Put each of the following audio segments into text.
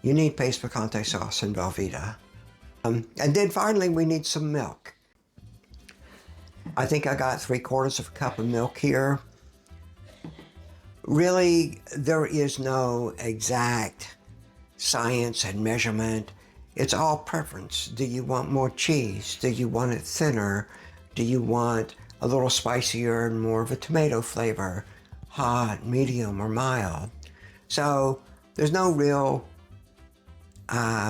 You need Pace Picante sauce and Velveeta. And then finally we need some milk. I think I got 3/4 of a cup of milk here. Really, there is no exact science and measurement. It's all preference. Do you want more cheese? Do you want it thinner? Do you want a little spicier and more of a tomato flavor? Hot, medium, or mild? So there's no real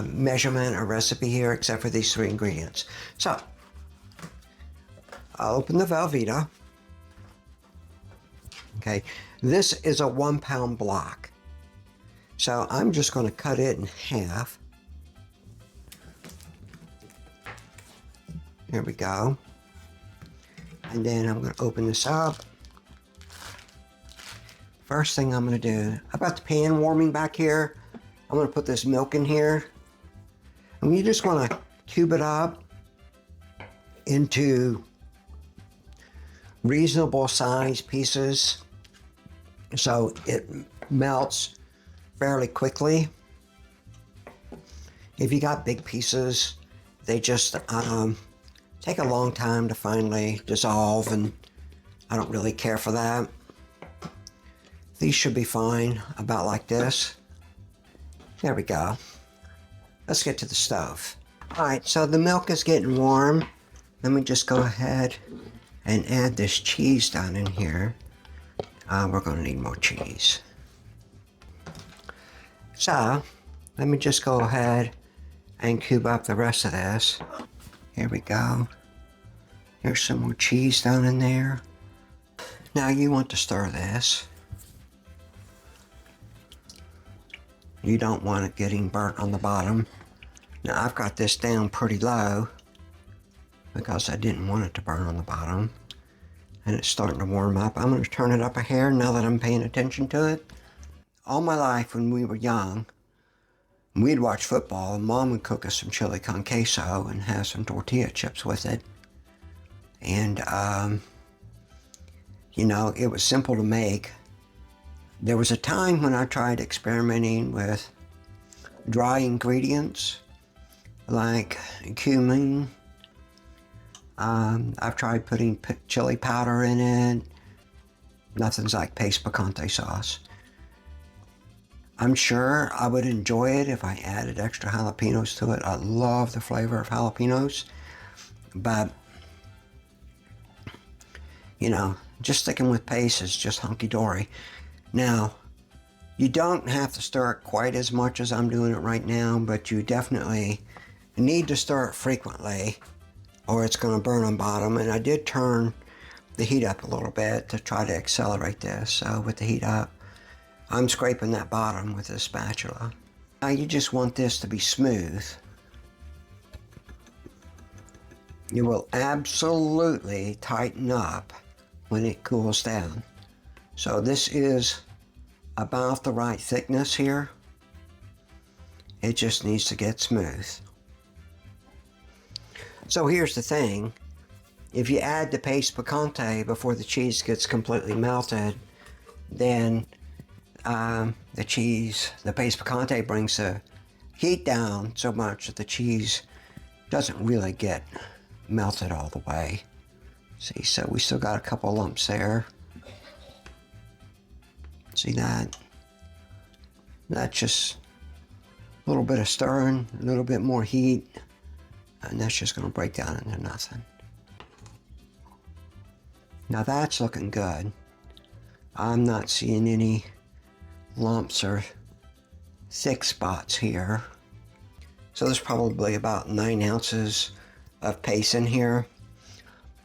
measurement or recipe here except for these 3 ingredients. So I'll open the Velveeta. Okay, this is a 1-pound block. So I'm just going to cut it in half. There we go. And then I'm going to open this up. First thing I'm going to do, I've got the pan warming back here. I'm going to put this milk in here. And you just want to cube it up into reasonable size pieces so it melts fairly quickly. If you got big pieces, they just take a long time to finally dissolve, and I don't really care for that. These should be fine, about like this. There we go. Let's get to the stove. All right, so the milk is getting warm. Let me just go ahead and add this cheese down in here. We're gonna need more cheese. So, let me just go ahead and cube up the rest of this. Here we go. There's some more cheese down in there. Now you want to stir this. You don't want it getting burnt on the bottom. Now I've got this down pretty low because I didn't want it to burn on the bottom. And it's starting to warm up. I'm going to turn it up a hair now that I'm paying attention to it. All my life when we were young, we'd watch football and Mom would cook us some chili con queso and have some tortilla chips with it. And, you know, it was simple to make. There was a time when I tried experimenting with dry ingredients like cumin. I've tried putting chili powder in it. Nothing's like Pace Picante sauce. I'm sure I would enjoy it if I added extra jalapenos to it. I love the flavor of jalapenos. But, you know, just sticking with Pace is just hunky-dory. Now, you don't have to stir it quite as much as I'm doing it right now, but you definitely need to stir it frequently or it's going to burn on bottom. And I did turn the heat up a little bit to try to accelerate this. So with the heat up, I'm scraping that bottom with a spatula. Now you just want this to be smooth. You will absolutely tighten up when it cools down. So this is about the right thickness here. It just needs to get smooth. So here's the thing. If you add the Pace Picante before the cheese gets completely melted, then the Pace Picante brings the heat down so much that the cheese doesn't really get melted all the way. See, so we still got a couple lumps there. See that? That's just a little bit of stirring, a little bit more heat, and that's just going to break down into nothing. Now that's looking good. I'm not seeing any lumps or thick spots here. So there's probably about 9 ounces of paste in here.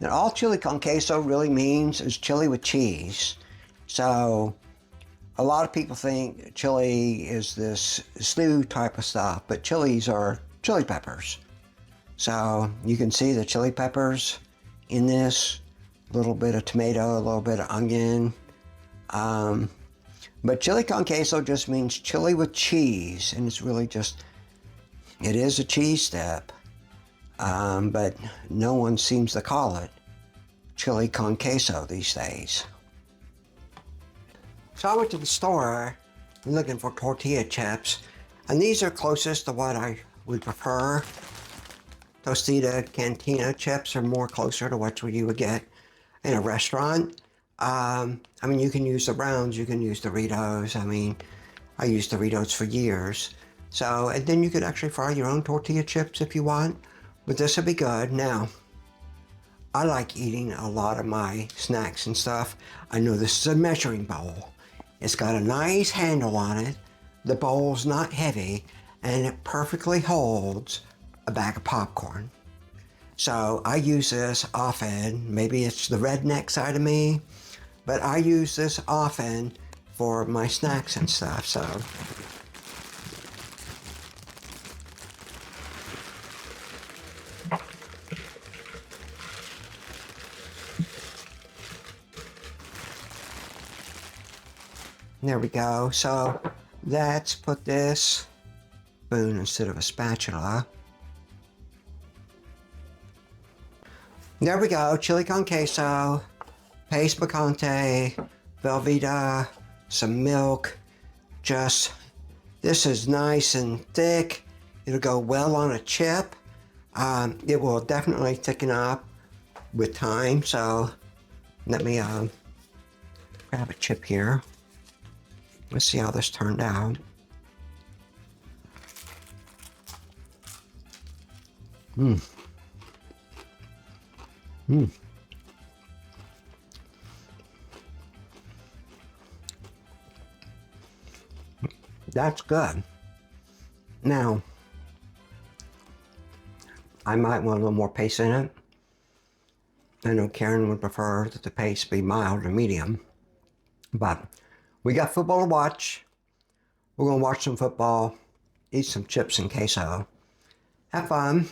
Now all chili con queso really means is chili with cheese. So a lot of people think chili is this stew type of stuff, but chilies are chili peppers. So you can see the chili peppers in this, a little bit of tomato, a little bit of onion. But chili con queso just means chili with cheese, and it's really just, it is a cheese step, but no one seems to call it chili con queso these days. So I went to the store looking for tortilla chips, And these are closest to what I would prefer. Tostita Cantina chips are more closer to what you would get in a restaurant. I mean, you can use the Browns, you can use Doritos. I mean, I used Doritos for years. So, and then you could actually fry your own tortilla chips if you want. But this would be good. Now, I like eating a lot of my snacks and stuff. I know this is a measuring bowl. It's got a nice handle on it. The bowl's not heavy, and it perfectly holds a bag of popcorn. So I use this often. Maybe it's the redneck side of me, but I use this often for my snacks and stuff. So there we go. So let's put this spoon instead of a spatula. There we go. Chili con queso, pace picante, Velveeta, some milk. Just, this is nice and thick. It'll go well on a chip. It will definitely thicken up with time. So let me grab a chip here. Let's see how this turned out. That's good. Now, I might want a little more paste in it. I know Karen would prefer that the paste be mild or medium. But we got football to watch. We're going to watch some football, eat some chips and queso. Have fun.